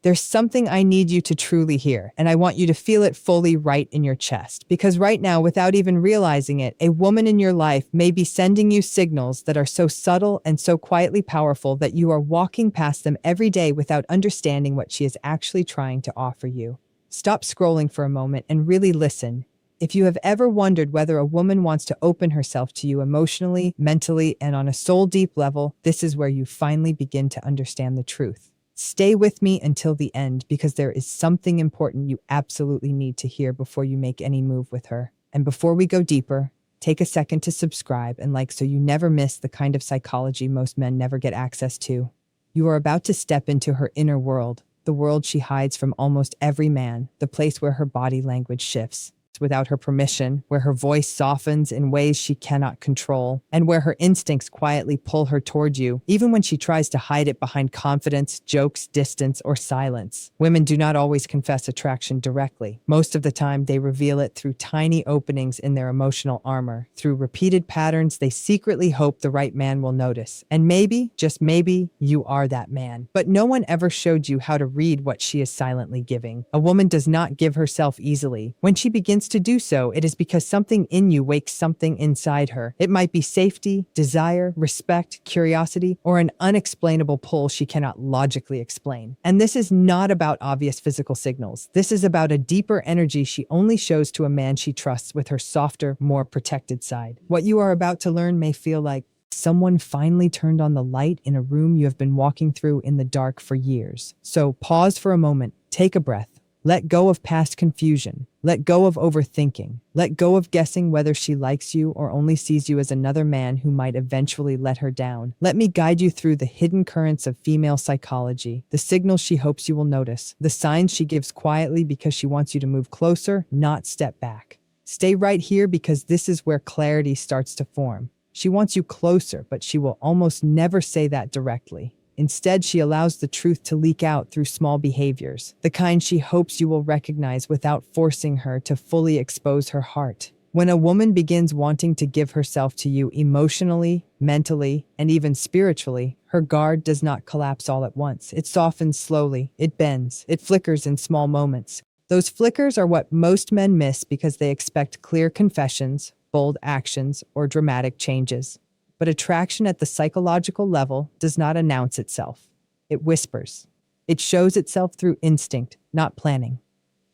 There's something I need you to truly hear, and I want you to feel it fully right in your chest. Because right now, without even realizing it, a woman in your life may be sending you signals that are so subtle and so quietly powerful that you are walking past them every day without understanding what she is actually trying to offer you. Stop scrolling for a moment and really listen. If you have ever wondered whether a woman wants to open herself to you emotionally, mentally, and on a soul-deep level, this is where you finally begin to understand the truth. Stay with me until the end because there is something important you absolutely need to hear before you make any move with her. And before we go deeper, take a second to subscribe and like so you never miss the kind of psychology most men never get access to. You are about to step into her inner world, the world she hides from almost every man, the place where her body language shifts without her permission, where her voice softens in ways she cannot control, and where her instincts quietly pull her toward you, even when she tries to hide it behind confidence, jokes, distance, or silence. Women do not always confess attraction directly. Most of the time, they reveal it through tiny openings in their emotional armor. Through repeated patterns, they secretly hope the right man will notice. And maybe, just maybe, you are that man. But no one ever showed you how to read what she is silently giving. A woman does not give herself easily. When she begins to do so, it is because something in you wakes something inside her. It might be safety, desire, respect, curiosity, or an unexplainable pull she cannot logically explain. And this is not about obvious physical signals. This is about a deeper energy she only shows to a man she trusts with her softer, more protected side. What you are about to learn may feel like someone finally turned on the light in a room you have been walking through in the dark for years. So pause for a moment, take a breath. Let go of past confusion. Let go of overthinking. Let go of guessing whether she likes you or only sees you as another man who might eventually let her down. Let me guide you through the hidden currents of female psychology, the signals she hopes you will notice, the signs she gives quietly because she wants you to move closer, not step back. Stay right here because this is where clarity starts to form. She wants you closer, but she will almost never say that directly. Instead, she allows the truth to leak out through small behaviors, the kind she hopes you will recognize without forcing her to fully expose her heart. When a woman begins wanting to give herself to you emotionally, mentally, and even spiritually, her guard does not collapse all at once. It softens slowly, it bends, it flickers in small moments. Those flickers are what most men miss because they expect clear confessions, bold actions, or dramatic changes. But attraction at the psychological level does not announce itself. It whispers. It shows itself through instinct, not planning.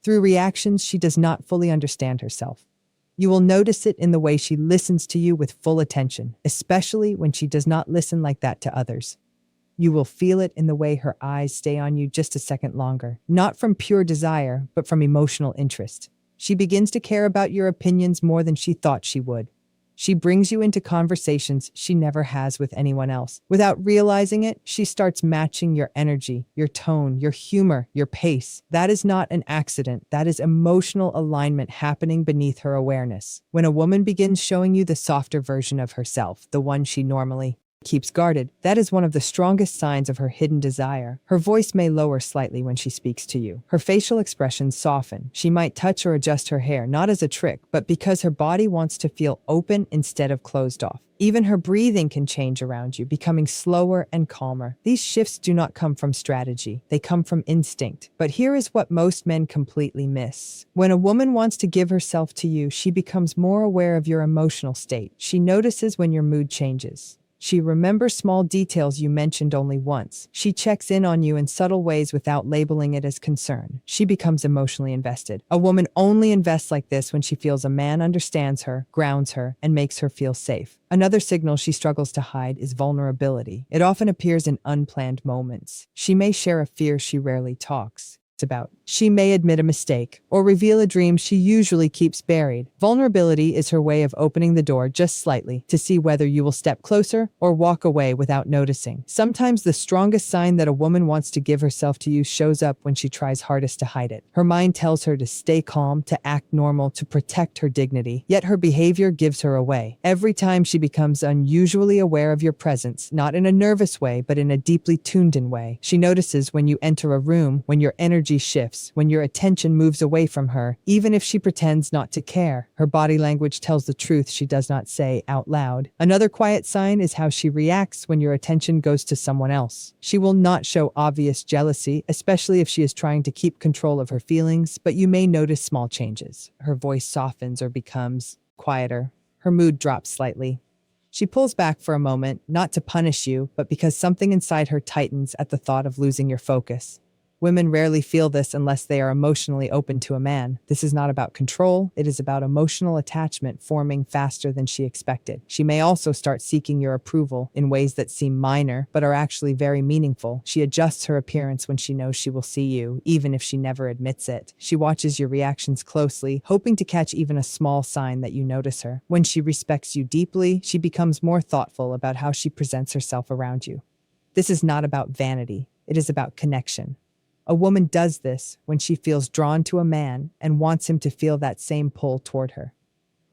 Through reactions she does not fully understand herself. You will notice it in the way she listens to you with full attention, especially when she does not listen like that to others. You will feel it in the way her eyes stay on you just a second longer, not from pure desire, but from emotional interest. She begins to care about your opinions more than she thought she would. She brings you into conversations she never has with anyone else. Without realizing it, she starts matching your energy, your tone, your humor, your pace. That is not an accident. That is emotional alignment happening beneath her awareness. When a woman begins showing you the softer version of herself, the one she normally keeps guarded, that is one of the strongest signs of her hidden desire. Her voice may lower slightly when she speaks to you. Her facial expressions soften. She might touch or adjust her hair, not as a trick, but because her body wants to feel open instead of closed off. Even her breathing can change around you, becoming slower and calmer. These shifts do not come from strategy. They come from instinct. But here is what most men completely miss. When a woman wants to give herself to you, she becomes more aware of your emotional state. She notices when your mood changes. She remembers small details you mentioned only once. She checks in on you in subtle ways without labeling it as concern. She becomes emotionally invested. A woman only invests like this when she feels a man understands her, grounds her, and makes her feel safe. Another signal she struggles to hide is vulnerability. It often appears in unplanned moments. She may share a fear she rarely talks about. She may admit a mistake or reveal a dream she usually keeps buried. Vulnerability is her way of opening the door just slightly to see whether you will step closer or walk away without noticing. Sometimes the strongest sign that a woman wants to give herself to you shows up when she tries hardest to hide it. Her mind tells her to stay calm, to act normal, to protect her dignity, yet her behavior gives her away. Every time she becomes unusually aware of your presence, not in a nervous way, but in a deeply tuned-in way. She notices when you enter a room, when your energy shifts, shifts when your attention moves away from her, even if she pretends not to care. Her body language tells the truth she does not say out loud. Another quiet sign is how she reacts when your attention goes to someone else. She will not show obvious jealousy, especially if she is trying to keep control of her feelings, but you may notice small changes. Her voice softens or becomes quieter. Her mood drops slightly. She pulls back for a moment, not to punish you, but because something inside her tightens at the thought of losing your focus. Women rarely feel this unless they are emotionally open to a man. This is not about control, it is about emotional attachment forming faster than she expected. She may also start seeking your approval in ways that seem minor, but are actually very meaningful. She adjusts her appearance when she knows she will see you, even if she never admits it. She watches your reactions closely, hoping to catch even a small sign that you notice her. When she respects you deeply, she becomes more thoughtful about how she presents herself around you. This is not about vanity, it is about connection. A woman does this when she feels drawn to a man and wants him to feel that same pull toward her.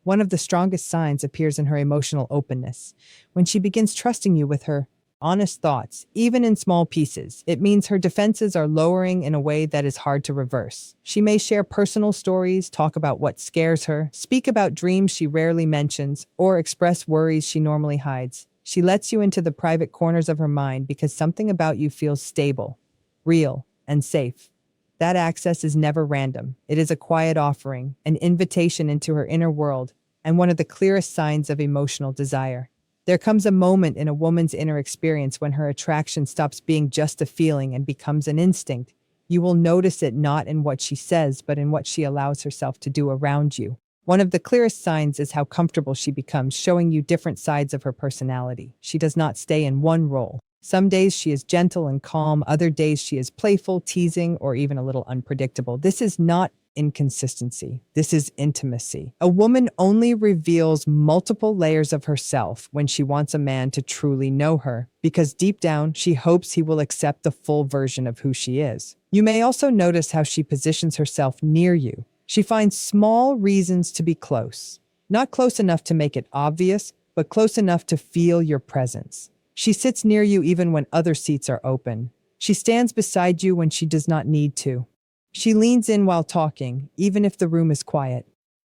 One of the strongest signs appears in her emotional openness. When she begins trusting you with her honest thoughts, even in small pieces, it means her defenses are lowering in a way that is hard to reverse. She may share personal stories, talk about what scares her, speak about dreams she rarely mentions, or express worries she normally hides. She lets you into the private corners of her mind because something about you feels stable, real, and safe. That access is never random. It is a quiet offering, an invitation into her inner world, and one of the clearest signs of emotional desire. There comes a moment in a woman's inner experience when her attraction stops being just a feeling and becomes an instinct. You will notice it not in what she says, but in what she allows herself to do around you. One of the clearest signs is how comfortable she becomes, showing you different sides of her personality. She does not stay in one role. Some days she is gentle and calm, other days she is playful, teasing, or even a little unpredictable. This is not inconsistency. This is intimacy. A woman only reveals multiple layers of herself when she wants a man to truly know her, because deep down she hopes he will accept the full version of who she is. You may also notice how she positions herself near you. She finds small reasons to be close. Not close enough to make it obvious, but close enough to feel your presence. She sits near you even when other seats are open. She stands beside you when she does not need to. She leans in while talking, even if the room is quiet.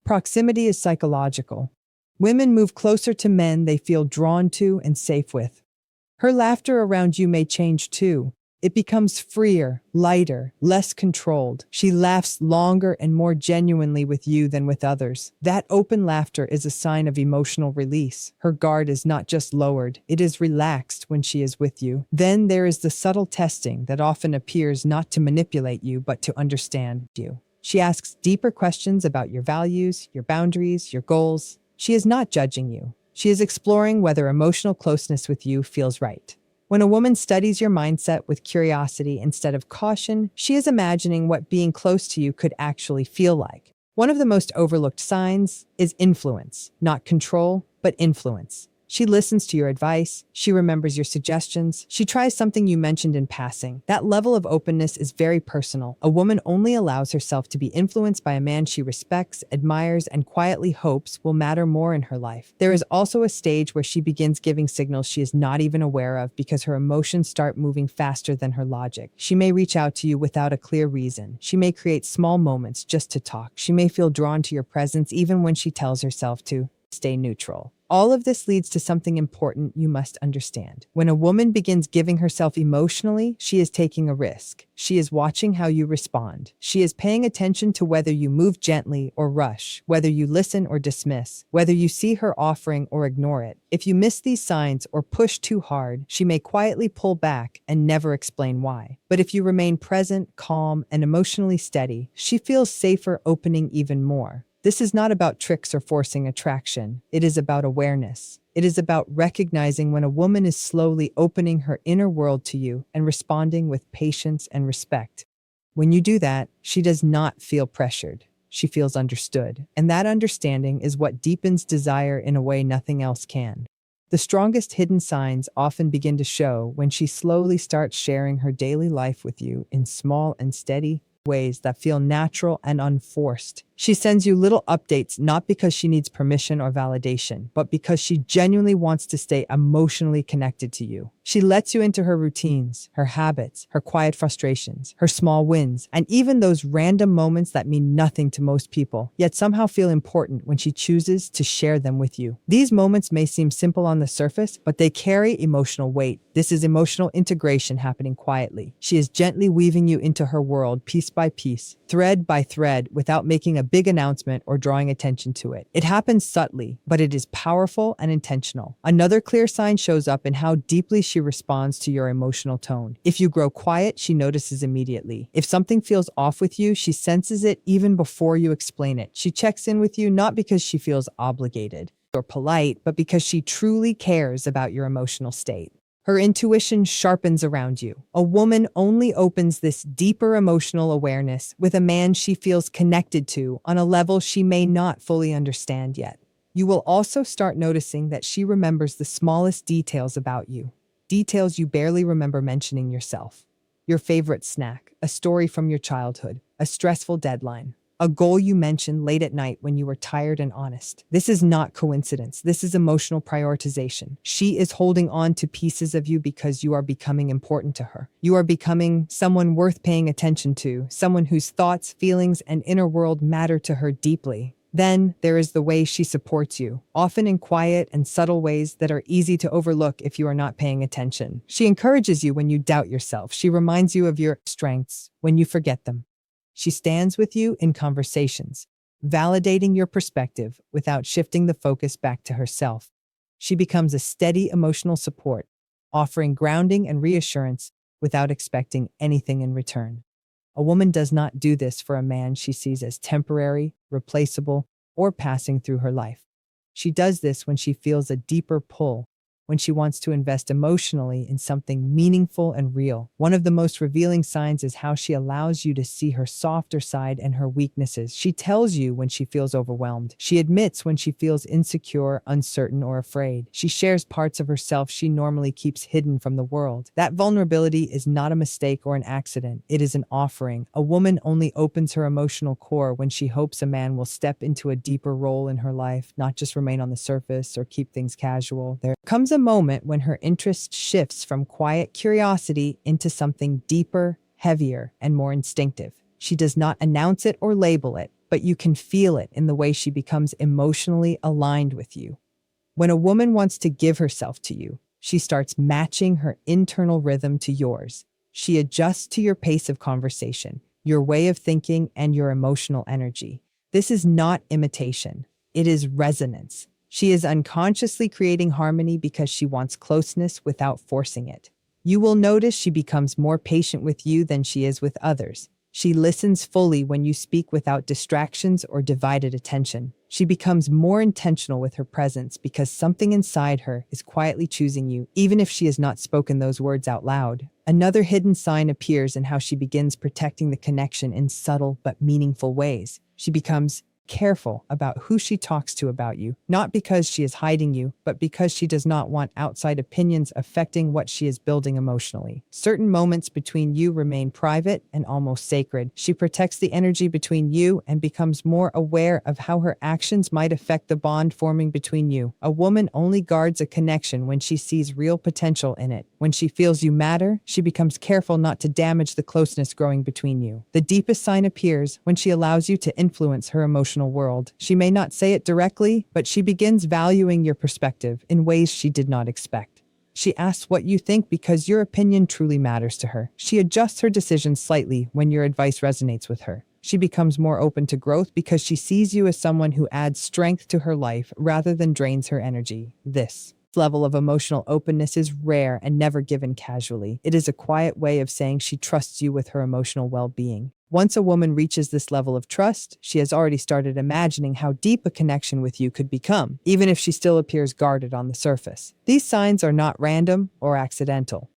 Proximity is psychological. Women move closer to men they feel drawn to and safe with. Her laughter around you may change too. It becomes freer, lighter, less controlled. She laughs longer and more genuinely with you than with others. That open laughter is a sign of emotional release. Her guard is not just lowered, it is relaxed when she is with you. Then there is the subtle testing that often appears not to manipulate you, but to understand you. She asks deeper questions about your values, your boundaries, your goals. She is not judging you. She is exploring whether emotional closeness with you feels right. When a woman studies your mindset with curiosity instead of caution, she is imagining what being close to you could actually feel like. One of the most overlooked signs is influence, not control, but influence. She listens to your advice, she remembers your suggestions, she tries something you mentioned in passing. That level of openness is very personal. A woman only allows herself to be influenced by a man she respects, admires, and quietly hopes will matter more in her life. There is also a stage where she begins giving signals she is not even aware of because her emotions start moving faster than her logic. She may reach out to you without a clear reason. She may create small moments just to talk. She may feel drawn to your presence even when she tells herself to stay neutral. All of this leads to something important you must understand. When a woman begins giving herself emotionally, she is taking a risk. She is watching how you respond. She is paying attention to whether you move gently or rush, whether you listen or dismiss, whether you see her offering or ignore it. If you miss these signs or push too hard, she may quietly pull back and never explain why. But if you remain present, calm, and emotionally steady, she feels safer opening even more. This is not about tricks or forcing attraction. It is about awareness. It is about recognizing when a woman is slowly opening her inner world to you and responding with patience and respect. When you do that, she does not feel pressured. She feels understood. And that understanding is what deepens desire in a way nothing else can. The strongest hidden signs often begin to show when she slowly starts sharing her daily life with you in small and steady, ways that feel natural and unforced. She sends you little updates not because she needs permission or validation, but because she genuinely wants to stay emotionally connected to you. She lets you into her routines, her habits, her quiet frustrations, her small wins, and even those random moments that mean nothing to most people, yet somehow feel important when she chooses to share them with you. These moments may seem simple on the surface, but they carry emotional weight. This is emotional integration happening quietly. She is gently weaving you into her world piece by piece, thread by thread, without making a big announcement or drawing attention to it. It happens subtly, but it is powerful and intentional. Another clear sign shows up in how deeply she responds to your emotional tone. If you grow quiet, she notices immediately. If something feels off with you, she senses it even before you explain it. She checks in with you not because she feels obligated or polite, but because she truly cares about your emotional state. Her intuition sharpens around you. A woman only opens this deeper emotional awareness with a man she feels connected to on a level she may not fully understand yet. You will also start noticing that she remembers the smallest details about you, details you barely remember mentioning yourself. Your favorite snack, a story from your childhood, a stressful deadline, a goal you mentioned late at night when you were tired and honest. This is not coincidence. This is emotional prioritization. She is holding on to pieces of you because you are becoming important to her. You are becoming someone worth paying attention to, someone whose thoughts, feelings, and inner world matter to her deeply. Then there is the way she supports you, often in quiet and subtle ways that are easy to overlook if you are not paying attention. She encourages you when you doubt yourself. She reminds you of your strengths when you forget them. She stands with you in conversations, validating your perspective without shifting the focus back to herself. She becomes a steady emotional support, offering grounding and reassurance without expecting anything in return. A woman does not do this for a man she sees as temporary, replaceable, or passing through her life. She does this when she feels a deeper pull, when she wants to invest emotionally in something meaningful and real. One of the most revealing signs is how she allows you to see her softer side and her weaknesses. She tells you when she feels overwhelmed. She admits when she feels insecure, uncertain, or afraid. She shares parts of herself she normally keeps hidden from the world. That vulnerability is not a mistake or an accident. It is an offering. A woman only opens her emotional core when she hopes a man will step into a deeper role in her life, not just remain on the surface or keep things casual. There comes a moment when her interest shifts from quiet curiosity into something deeper, heavier, and more instinctive. She does not announce it or label it, but you can feel it in the way she becomes emotionally aligned with you. When a woman wants to give herself to you, she starts matching her internal rhythm to yours. She adjusts to your pace of conversation, your way of thinking, and your emotional energy. This is not imitation. It is resonance. She is unconsciously creating harmony because she wants closeness without forcing it. You will notice she becomes more patient with you than she is with others. She listens fully when you speak without distractions or divided attention. She becomes more intentional with her presence because something inside her is quietly choosing you, even if she has not spoken those words out loud. Another hidden sign appears in how she begins protecting the connection in subtle but meaningful ways. She becomes careful about who she talks to about you, not because she is hiding you, but because she does not want outside opinions affecting what she is building emotionally. Certain moments between you remain private and almost sacred. She protects the energy between you and becomes more aware of how her actions might affect the bond forming between you. A woman only guards a connection when she sees real potential in it. When she feels you matter, she becomes careful not to damage the closeness growing between you. The deepest sign appears when she allows you to influence her emotional world. She may not say it directly, but she begins valuing your perspective in ways she did not expect. She asks what you think because your opinion truly matters to her. She adjusts her decisions slightly when your advice resonates with her. She becomes more open to growth because she sees you as someone who adds strength to her life rather than drains her energy. This level of emotional openness is rare and never given casually. It is a quiet way of saying she trusts you with her emotional well-being. Once a woman reaches this level of trust, she has already started imagining how deep a connection with you could become, even if she still appears guarded on the surface. These signs are not random or accidental.